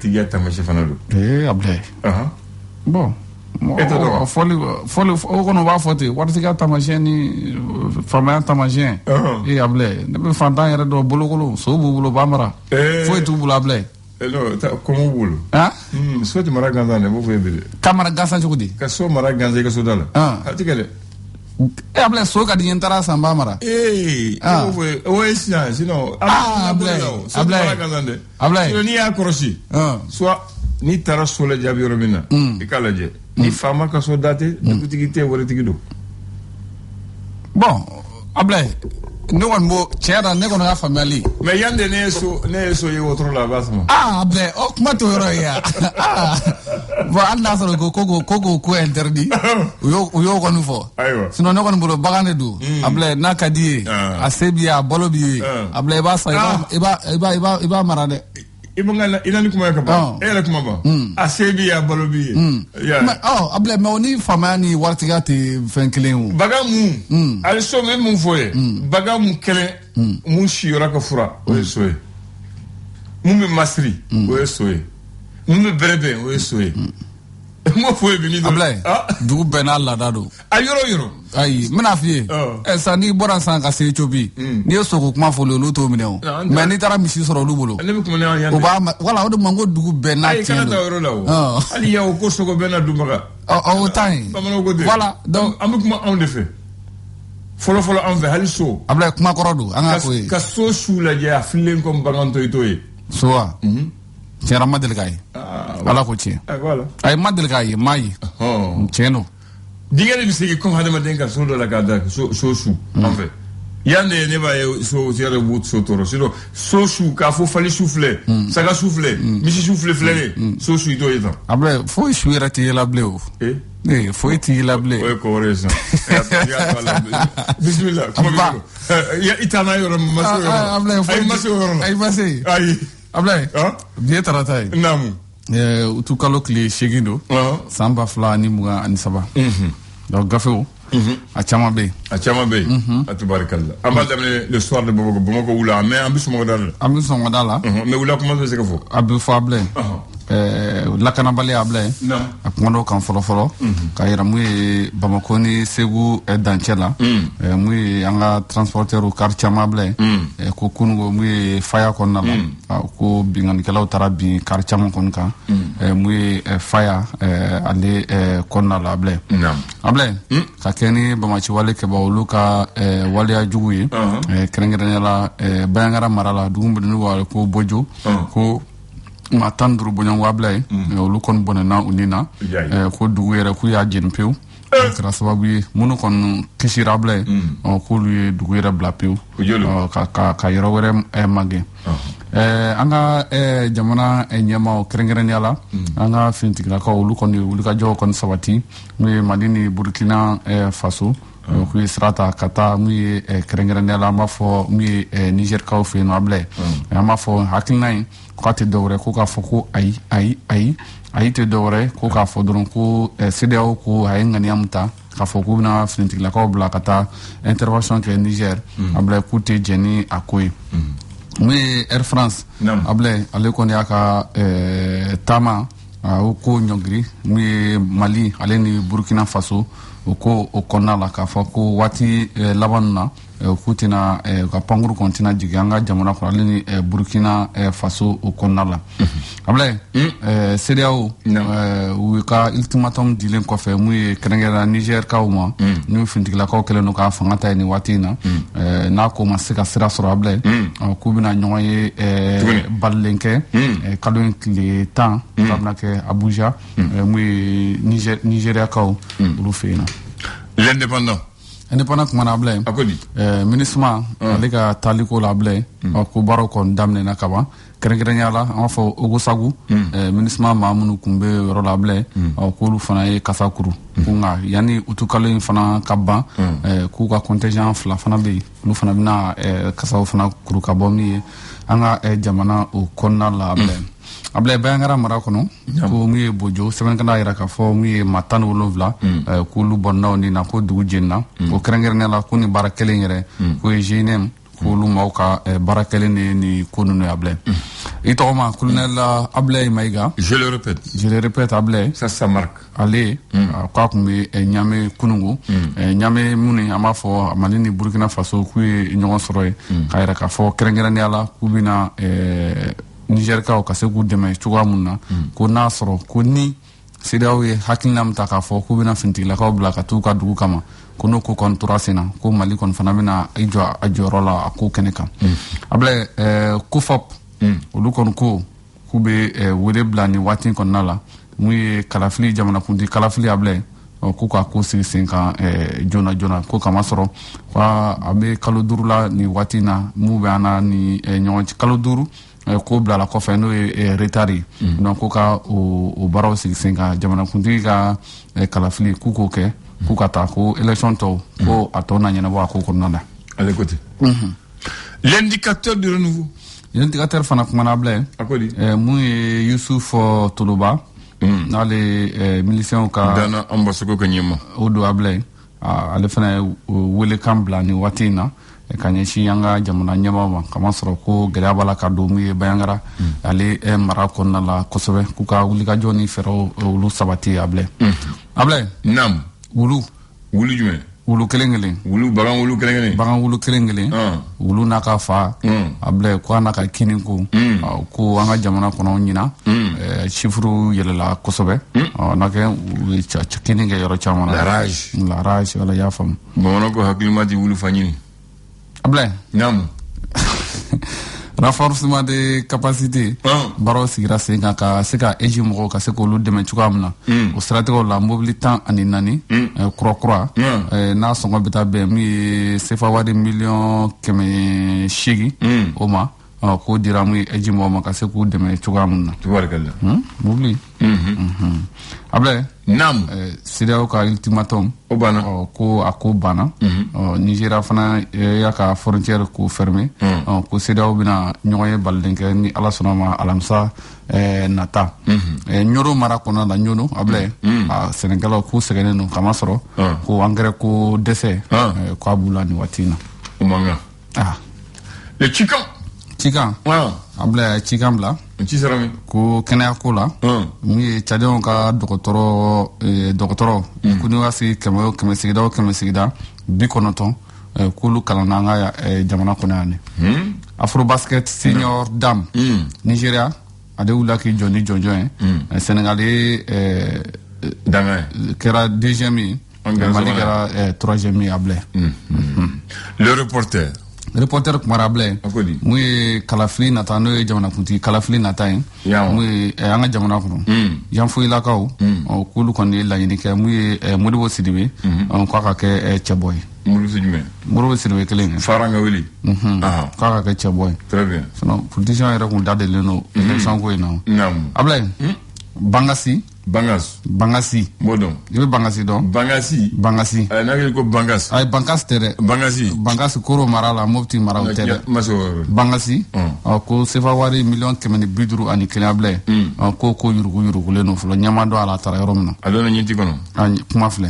waritigiya tamasiyɛn fana don. Ablaye. Bon. Fɔli o kɔnɔ b'a fɔ ten waritigiya tamasiyɛn ni faamaya tamasiyɛn. Ablaye ne bɛ fantan yɛrɛ dɔn bolokolo so b'u bolo b'a mara. Foyi t'u bolo Ablaye. Non, comment vous voulez? So tu mara ganzan de vous voyez. Kamara ganzan cogo di? Ka so mara ganzan ka so dala. Atikele. Ablaye so ka di yentara samba mara. Ouais sinon Ablaye. Sinon ni ya korosi. Soit ni tara so la jabi romina. E kala je. Ni fama ka so date, dugutigi te waritigi do. Bon, Ablaye ne kɔni b'o tiɲɛ yɛrɛ ne kɔni ka faamuyali. Mais yande ne ye so ye wotoro la b'a sama. Ablaye o kuma t'o yɔrɔ ye yan. Bon hali n'a sɔrɔ ko interdit u y'o kɔni fɔ. Ayiwa. Sinon ne kɔni bolo bagan de don. Ablaye n'a ka di ye a se b'i ye a balo b'i ye. Ablaye i b'a san i b'a mara dɛ. Ina ni kuma ka ban. E yɛrɛ kuma ban. A se b'i ye a balo b'i ye. Ablaye mais o ni faamaya ni waritigiya tɛ fɛn kelen o. Bagan mun ali so min mun fɔ ye. Bagan mun kelen mun siyɔrɔ ka fura o ye so ye. Mun bɛ masiri o ye so ye. Mun bɛ bɛrɛbɛn o ye so ye. Mo fo ye bi ni do. Ablaye dugu bɛɛ n'a laada don. A yɔrɔ. Ayi n bɛna f'i ye. San n'i bɔra san ka se Ethiopie n'i ye soko kuma fɔ olu t'o minɛ o. Mais n'i taara misi sɔrɔ olu bolo. Ne bɛ kuma n'an yan. O b'a wala o de man ko dugu bɛɛ n'a tiɲɛ don. Ayi kana taa yɔrɔ la o. Hali yaw ko sogo bɛɛ n'a dunbaga. O ta ye. Bamananw ko ten. Voilà donc an bɛ kuma anw de fɛ. Fɔlɔ anw fɛ hali so. Ablaye kuma kɔrɔ don an ka ko ye. Ka so su lajɛ a fililen comme bagan to ye. So wa. Tiɲɛra ma deli k'a ye. Ala ko tiɲɛ. Ayi ma deli k'a ye m'a ye. Tiɲɛ don. Dingɛ de bɛ segin comme hadamaden ka so dɔ la k'a da so su an fɛ. Yan de ne b'a ye so yɛrɛ b'u so tɔɔrɔ sinon so su k'a fɔ fali su filɛ saga su filɛ misi su filɛ so su i t'o ye tan. Ablaye foyi su yɛrɛ tɛ yela bilen o. Foyi tɛ yela bilen. O ye ko wɛrɛ ye sisan. Bisimila kuma b'i bolo. I taa n'a yɔrɔ ma se o yɔrɔ la. Ayi ma se o yɔrɔ la. Ayi ma se. Ayi. Ablaye bi ye tarata ye. Naamu. Utu kalo tile 8 don. San 2023. Donc gafew. A caman bɛ yen. A caman bɛ yen. A tubarikala. An b'a daminɛ le soir de Bamako wula mais an bɛ sɔgɔmada la. An bɛ sɔgɔmada la. Mais wula kuma bɛ se ka fɔ. A bɛ fɔ Ablaye. Lakanabali Ablaye. A kuma dɔ kan fɔlɔ ka yira mun ye Bamako ni Segu dancɛ la. Mun ye an ka transporteur car caman Ablaye. Ko kununko mun ye faya kɔnɔna la. Ko bingannikɛlaw taara bin car caman kɔni kan. Mun ye faya ale kɔnɔna la Ablaye. Ablaye ka kɛ ni bamaciwale kɛba olu ka waleya jugu ye. Kɛrɛnkɛrɛnnenya la Bayaŋara mara la dugu min n'u ko Bojo ko maa 15 bɔɲɔgɔnko Ablaye olu kɔni bɔnɛna u ni na ko dugu yɛrɛ k'u y'a jeni pewu. Kɛra sababu ye minnu kɔni kisira Ablaye k'olu ye dugu yɛrɛ bila pewu ka yɔrɔ wɛrɛ magɛn. An ka jamana ɲɛmaaw kɛrɛnkɛrɛnnenya la an ka finitigilakaw olu kɔni wulikajɔw kɔni sabati n'u ye Mali ni Burkina Faso k'u ye sira ta ka taa n'u ye kɛrɛnkɛrɛnnenya la an b'a fɔ n'u ye Nizɛrikaw fɛ yen nɔ Ablaye an b'a fɔ hakilina in k'a tɛ dɔwɛrɛ ko k'a fɔ ko ayi tɛ dɔwɛrɛ ko k'a fɔ dɔrɔn ko CEDEAO ko a ye ŋaniya min ta k'a fɔ k'u bɛna finitigilakaw bila ka taa intervention kɛ Niger Ablaye k'u tɛ jɛn ni a ko ye. Mun ye Air France Ablaye ale kɔni y'a ka taama o ko ɲɔngiri mun ye Mali ale ni Burkina Faso o ko o kɔnɔna la k'a fɔ ko waati laban na k'u tɛna ka pankuru kɔni tɛna jigin an ka jamana kɔnɔ ale ni Burkina Faso o kɔnɔna la. Ablaye CEDEAO u ka ultimatum dilen kɔfɛ mun ye kɛrɛnkɛrɛnnenya Nizɛrikaw ma ni finitigilakaw kɛlen don k'a fanga ta ye nin waati in na n'a ko ma se ka sira sɔrɔ Ablaye k'u bɛna ɲɔgɔn ye balilen kɛ kalo in tile 10 k'a bɛna kɛ Abuja mun ye Nizɛriyakaw olu fɛ yen na. L'indépendant kumana Ablaye MINUSMA ale ka taaliko la Ablaye ko baaraw kɔni daminɛna ka ban kɛrɛnkɛrɛnnenya la an b'a fɔ Ogosagu MINUSMA maa minnu kun bɛ yɔrɔ la Ablaye k'olu fana ye kasa kuru ko nka yanni utukalo in fana ka ban k'u ka contingent 2 fana bɛ yen olu fana bɛna kasaw fana kuru ka bɔ min ye an ka jamana o kɔnɔna la Ablaye Bayaŋara mara kɔnɔ ko mun ye Bojo sɛbɛnnikɛla yira k'a fɔ mun ye maa 17 k'olu bɔnnaw ni na ko dugu jenina o kɛrɛnkɛrɛnnenya la ko ni baara kelen yɛrɛ ko ye GNM k'olu maaw ka baara kelen ni ko ninnu ye Ablaye Et Thomas, colonel Ablaye Maïga. Je le répète, Ablaye. Ça marque. Allez, quoi qu'on Nyame Kunungu, Nyame Mouni, Amafo, Malini Burkina Faso, qui Nyon Soroy, Kairaka, for Krengraniala, Kubina, Nigerka, ou Kaseku Deme, Chugamuna, Kuna Soro, Kuni, Sidawi, Hakinam Takafo, Kubina Fintila, Blaka, Tuka Dukama, Kunuku Konturasina, Ku Malikon Fanamina, Ajorola, Aku Keneka. Ablaye, Kufop, Ulukon Kube, Wede Blani, Watin Konala. Mui kalafili jamana kundi kalafili Ablaye ko ka ko sinka jona ko kama soro kwa abe kalo duru la ni watina mu be ana ni nyon kalo duru ko bla la ko fe no retari donc ko ka o baro sinka jamana kundi ka kalafili ko ke ko ka ta ko election to ko atona nyana ba ko ko nana allez côté l'indicateur du renouveau l'indicateur fana kuma na Ablaye akodi mu Youssouf Toloba n'ale miliciens ka dana ambassadeur ko nyima odo Ablaye ale fana wele kambla ni watina kanyeshi yanga jamana nyama kama soro ko gariabala ka do mu bayangara ale mara ko na la kosobe kuka wuli ka joni fero wulu sabati Ablaye Ablaye nam wulu jume wulu kelengele bagan wulu kelengele wulu naka fa Ablaye ko naka kini ko anga jamana kono nyina chiffre yelela kosobe nake kini ge yoro chamana la rage wala ya fam bono ko haklimati wulu fanyini Ablaye nam renforcement de capacité baro sigira senga ka seka ejimo ka seko lu deme chukamna o stratégie la mobilité ani nani croix na songo beta be mi sefa wadi million keme shigi oma ko diramu ejimo ma ka seko deme chukamna tubarkalla mobili Ablaye nam sidao ka ultimatum obana ko akobana Nigeria fana ya ka frontière ko fermé ko sidao bina nyoye baldenke ni ala sonama alamsa nata nyoro mara kona la nyono Ablaye Sénégal ko segene no kama soro ko engrais ko dese ko abula ni watina umanga le chikan Ablaye chikan bla Chisarami ko kenya ko la mi chadon ka dokotoro kuni wasi keme sigida bikonoton kulu kalananga ya jamana konane Afro Basket Senior Dam Nigeria ade wula ki joni jonjo Sénégalais danga kera deuxième Mali kera troisième Ablaye le reporter kumara Ablaye mu kalafili nata no jamana kunti kalafili nata mu anga jamana kuno yan fu ilakaw kulu kon la yini ke mu Modibo Sidibe ko ka ke cheboy Modibo Sidibe kelen faranga wili ko ka ke cheboy très bien sono politicien era kun dade leno election ko ina Ablaye Bangasi modon ibe Bangasi don Bangasi na ko Bangas ay Bangas tere Bangasi koro marala mofti mara tere Bangasi ko sefa wari million kemeni biduru ani kele Ablaye ko yurugu leno fulo nyamando ala tara yoromna adona nyinti kono kuma fle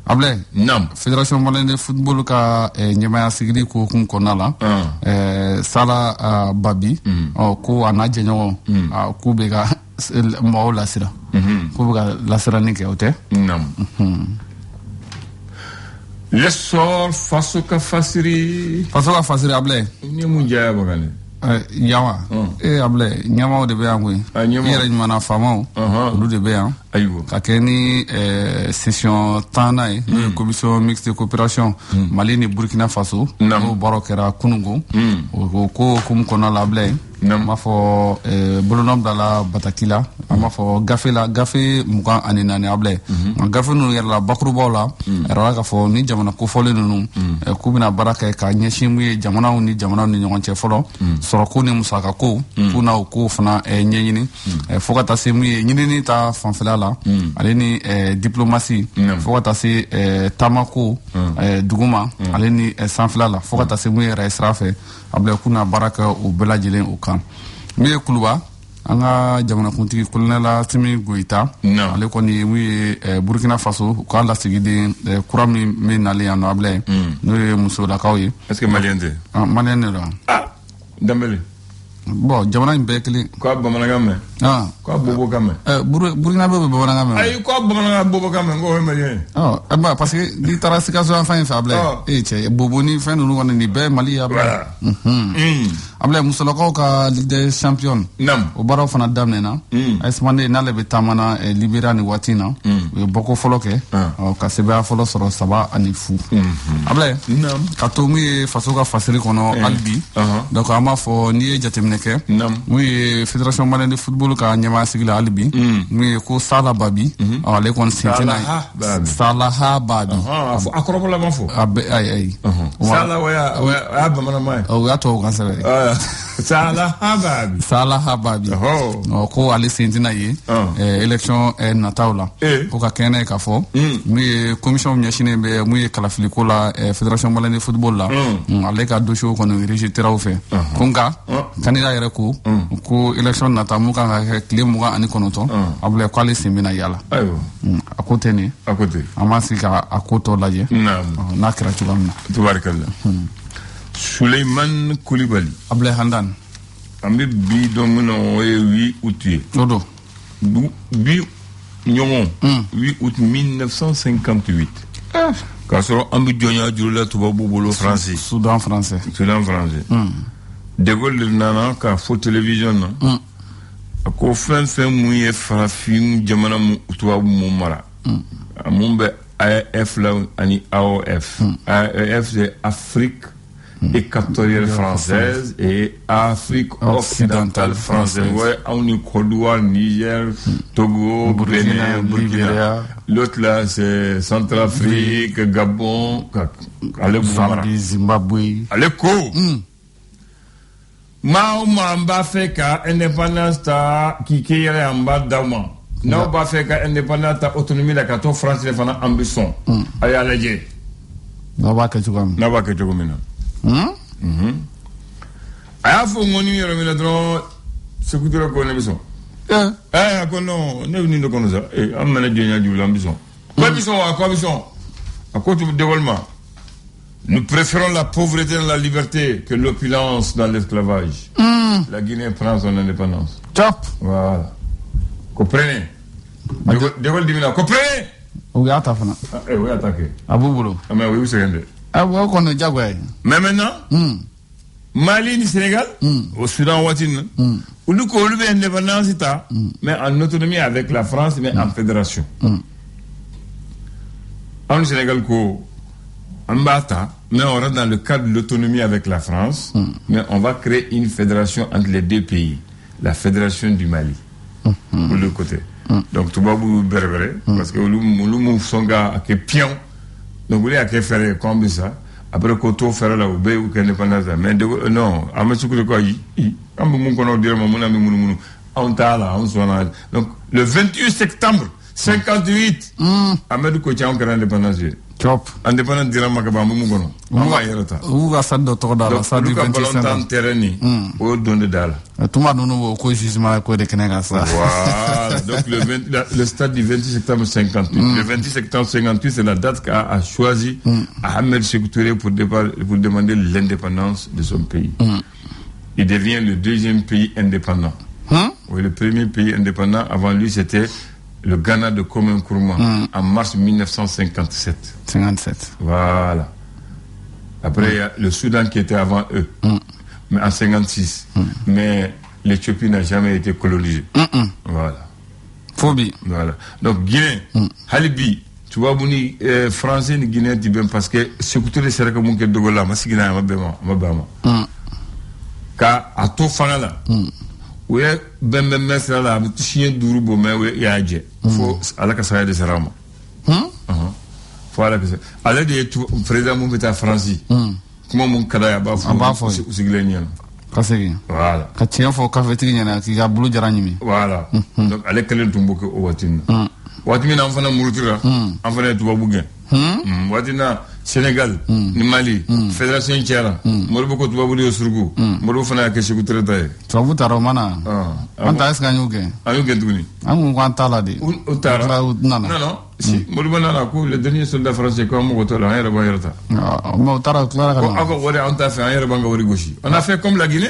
Ablaye nam Fédération Malienne de Football ka nyamaya sigiri ko kun konala sala babi ko anaje nyo ko be ga mo la sira ko be ga la sira ni ke ote nam l'essor faso ka fasiri Ablaye ni mu jaya bagale yawa Ablaye nyama de be yangu yere nyama fama lu de be yan ayiwo ka keni session tanai commission mixte de coopération Mali ni Burkina Faso no barokera kunungo ko kum kona la Ablaye ma fo bolonom dala batakila ma fo gafe mukan ani nani Ablaye gafe no yera bakru bola era ka fo ni jamana ko fole nunu ku bina baraka ka nyeshimu jamana ni nyonche folo soro ko ni musaka ko kuna ko fana nyenyini fo ka tasemu nyini ta fanfela la ale ni diplomatie fo ka tase tamako duguma ale ni sanfela la fo ka tasemu yera israfe Ablaye kuna baraka o belajelen o kan mi kuluba anga jamana kuntigi kolonela Simi Goita ale koni wi Burkina Faso ko ala sigidi kurami me nale ya no Ablaye no muso la kawye est-ce que malien de malien la Dembélé bon jamana in bɛɛ kelen ko bamanankan mɛn ko bobokan mɛn burukina bɛɛ bɛ bamanankan mɛn ayi ko bamanankan bobokan mɛn ko o ye maliyɛn ye ba parce que n'i taara Sikaso yan fan in fɛ Ablaye cɛ bobo ni fɛn ninnu kɔni nin bɛɛ ye Mali ye Ablaye Ablaye musolakaw ka Ligue des Champions o baaraw fana daminɛna AS Mandé n'ale bɛ taamana Libéria ni waati in na u ye bɔko fɔlɔ kɛ ka sɛbɛya fɔlɔ sɔrɔ 3-0 Ablaye ka to mun ye faso ka fasiri kɔnɔ hali bi donc an b'a fɔ n'i ye jateminɛ kɛ mun ye Fédération Malienne de Football ka ɲɛmaa sigi la hali bi mun ye ko Sala Babi ale kɔni sinsinna Salaha Babi a kɔrɔbɔla ma fɔ ayi Sala o y'a bamananma ye o y'a tubabukan sɛbɛn Salaha Babi ko ale sinsinna ye élection nataw la ko ka kɛnɛ k'a fɔ mun ye commission ɲɛsinnen bɛ mun ye kalafiliko la Fédération Malienne de Football la ale ka dossier kɔni rejeté-ra u fɛ ko nka candidat yɛrɛ ko élection nata mun kan ka kɛ tile 29 Ablaye ko ale sen bɛna yala a ko tɛ nin an b'a sigi ka a ko tɔ lajɛ n'a kɛra cogoya min na tubaarikala Souleymane Coulibaly Ablaye Handane an bɛ bi dɔn min na o ye 8 août ye o don bi ɲɔgɔn 8 août 1958 k'a sɔrɔ an bɛ jɔnya juru la tubabu bolo France Soudan français De Gaulle de nana k'a fɔ télévision na a ko fɛn fɛn mun ye farafin jamana tubabu mun mara mun bɛ AEF la ani AOF AEF c'est Afrique équatoriale française et Afrique occidentale française. Ouais, on est Côte d'Ivoire, Niger, Togo, Bénin, Burkina. L'autre là, c'est Centrafrique, Gabon, Zambie, Zimbabwe. Allez, quoi? Ma m'a fait qu'à indépendance ta qui est en bas d'Ama. Non, pas fait qu'à indépendance ta autonomie la caton France les fana ambition. Allez, allez. N'a pas que tu comme. N'a pas que tu comme. A y'a fɔ ŋɔni yɔrɔ min na dɔrɔn sekutɛrɛ ko ne bɛ sɔn a ko non ne bɛ nin de kɔnɔ sa an mɛnɛ jɔnya juru la an bɛ sɔn ko bɛ sɔn wa ko a bɛ sɔn a ko de Gaulle ma nous préférons la pauvreté dans la liberté que l'opulence dans l'esclavage. La Guinée prend son indépendance. Top. Voilà. Comprenez. De Gaulle dit là comprenez. O y'a ta fana. O y'a ta kɛ. A b'u bolo. Mais oui c'est vrai. Mais maintenant, Mali ni Sénégal, au Soudan, olu ko olu bɛ indépendance mais en autonomie avec la France, mais en fédération. En Sénégal ko en bata, mais on rentre dans le cadre de l'autonomie avec la France, mais on va créer une fédération entre les deux pays, la fédération du Mali, pour le côté. Donc tout va vous berbérer, parce que olu songa à que pion. Donc, vous voulez faire comme ça. Après, quand on fait la oubé ou qu'elle n'est pas là, mais non, à me soucier de quoi, donc, le 28 septembre 58, Ahmed Koutia, on a l'indépendance. Top. Indépendant dira makaba mu ngono. Mama yerota. Uga saddo toda la sadi 27 ans terrain o donde dala. Tuma nono ko jugement ko de kenega ça. Voilà. Donc le stade du 26 septembre 58. Le 26 septembre 58 c'est la date qu'a choisi Ahmed Sékou Touré pour demander l'indépendance de son pays. Il devient le deuxième pays indépendant. Oui, le premier pays indépendant avant lui c'était le Ghana de Kwame Nkrumah en mars 1957. 57. Voilà. Après, il y a le Soudan qui était avant eux, mais en 56. Mais l'Éthiopie n'a jamais été colonisée. Voilà. Phobie. Voilà. Donc, Guinée, Halibi, tu vois, Bouni, Français, ni Guinée, tu bien parce que c'est que tu les sais que mon cœur de Gola, ma signa, ma bama. Car à tout fanala. Oui, ben mesra la chien duru bo me we yaje fo ala ka saya de sarama fo ala ka ala de président mu beta France kuma mun kada ya ba fo usigle nyen kasegi voilà ka tien fo ka fetigi nyana ki ga bulu jaranyimi voilà donc ale kelen tumbo ko watin watin na fana murutira an fana tubabu gen watina Sénégal ni Mali fédération tiara morbo ko tubabu de surgu morbo fana ke Sékou Touré tay tubabu taro mana anta eska nyuge ayuge duni amu kwanta la de utara non Si, le dernier soldat français, comme on a fait comme la Guinée.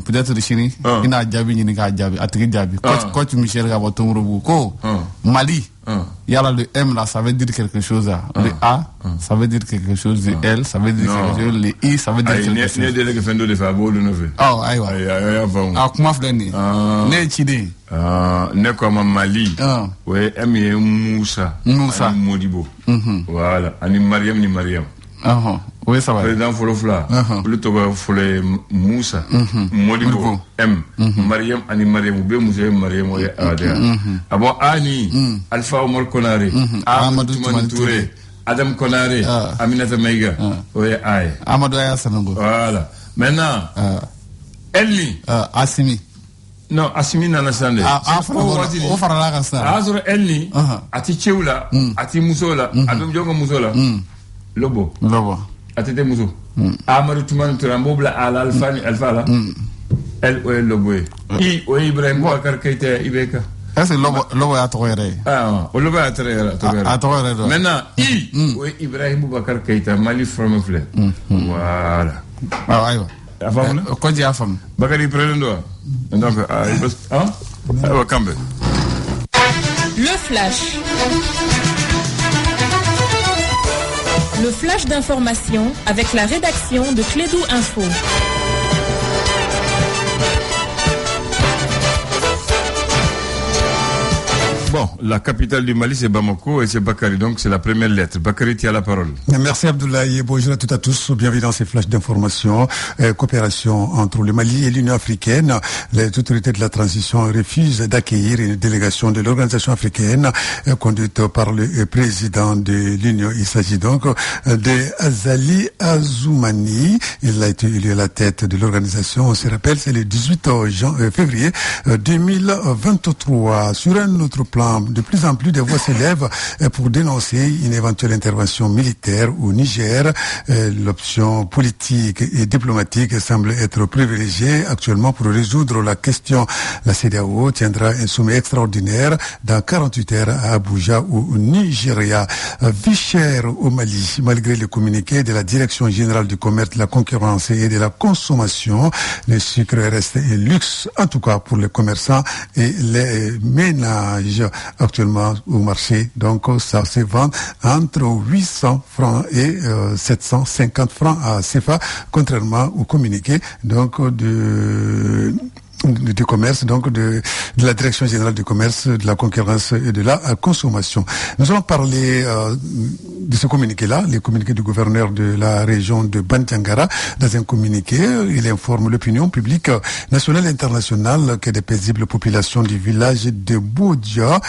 Peut-être de Chine, il n'a coach Michel Mali, il y a le M là, ça veut dire quelque chose. Le A, ça veut dire quelque chose. Le L, ça veut dire quelque chose. Le I, ça veut dire quelque chose. Oh, aïwa. Ah, comment faire ni? Ne chidi. Ne comme Mali. Ouais, M est Moussa. Moussa. Modibo. Voilà. Ani Mariam ni Mariam. Oui, ça va. Président Folofla. Le Togo Folé Moussa. Modibo. M. Mariam ani Mariam. Oubé Moussa Mariam. Ouais, Abo Ani. Alpha Omar Konare. Amadou Toumani Touré. Adam Konare. Aminata Meiga. Ouais, aïe. Amadou Aya Sanongo. Voilà. Maintenant, Elni. Assimi. Non, Assimi nana sande. O farala ka sa. Azoro Elni. Ati Cheula. Ati Musola. Abim Jongo Musola. Lobo. Atete Muso. Amadou Toumani Touré. Mbobla ala alfa la. El o Lobo. I o Ibrahim Boubacar Keita Ibeka. Est-ce que Lobo a toléré? Ah, Lobo a toléré. Maintenant, I o Ibrahim Boubacar Keita Mali from Fleur. Voilà. Ah, aïwa. Quoi dire à femme? Bakari Président. Donc, le flash. Le flash d'information avec la rédaction de Clédou Info. Bon, la capitale du Mali, c'est Bamako et c'est Bakari. Donc, c'est la première lettre. Bakari, tu as la parole. Merci Abdoulaye. Bonjour à toutes et à tous. Bienvenue dans ces flashs d'information. Coopération entre le Mali et l'Union africaine. Les autorités de la transition refusent d'accueillir une délégation de l'organisation africaine conduite par le président de l'Union. Il s'agit donc de Azali Azoumani. Il a été élu à la tête de l'organisation. On se rappelle, c'est le 18 février 2023. Sur un autre plan, de plus en plus de voix s'élèvent pour dénoncer une éventuelle intervention militaire au Niger. L'option politique et diplomatique semble être privilégiée actuellement pour résoudre la question. La CEDEAO tiendra un sommet extraordinaire dans 48 heures à Abuja au Nigeria. Vie chère au Mali, malgré le communiqué de la Direction générale du commerce, de la concurrence et de la consommation, le sucre reste un luxe, en tout cas pour les commerçants et les ménages. Actuellement au marché, donc ça se vend entre 800 francs et 750 francs à CFA, contrairement au communiqué donc du commerce, donc de la Direction générale du commerce, de la concurrence et de la consommation. Nous allons parler de ce communiqué-là, les communiqués du gouverneur de la région de Bandiangara. Dans un communiqué, il informe l'opinion publique nationale et internationale que des paisibles populations du village de Boudia,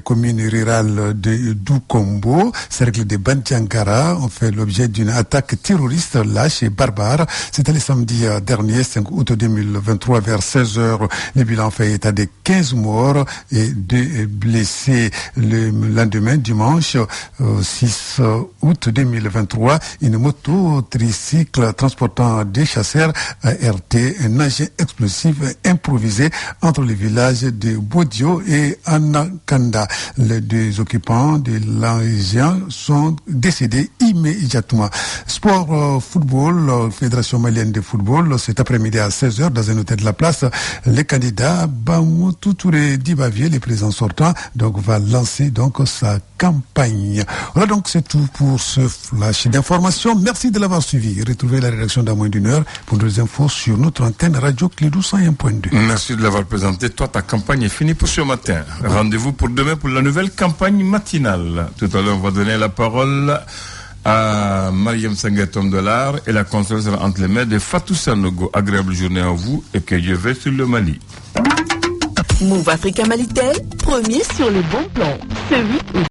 commune rurale de Doukombo, cercle de Bandiangara, ont fait l'objet d'une attaque terroriste lâche et barbare. C'était le samedi dernier, 5 août 2023, vers 16h. Le bilan fait état de 15 morts et 2 blessés. Le lendemain, dimanche 6 août 2023, une moto tricycle transportant des chasseurs a heurté un engin explosif improvisé entre les villages de Bodio et Anakanda. Les 2 occupants de l'engin sont décédés immédiatement. Sport football, Fédération malienne de football, cet après-midi à 16h dans un hôtel de la place, le candidat Bamoutou Touré Dibavier, le président sortant, donc va lancer donc sa campagne. Voilà, donc c'est tout pour ce flash d'information. Merci de l'avoir suivi. Retrouvez la rédaction dans moins d'une heure pour des infos sur notre antenne Radio Clédou 101.2. Merci de l'avoir présenté. Toi, ta campagne est finie pour ce matin. Rendez-vous pour demain pour la nouvelle campagne matinale. Tout à l'heure, on va donner la parole à Mariam Sangatom de l'art et la conférence sera entre les mains de Fatou Sanogo. Agréable journée à vous et que Dieu veille sur le Mali. Move Africa Malitel, premier sur le bon plan. Ce 8 août.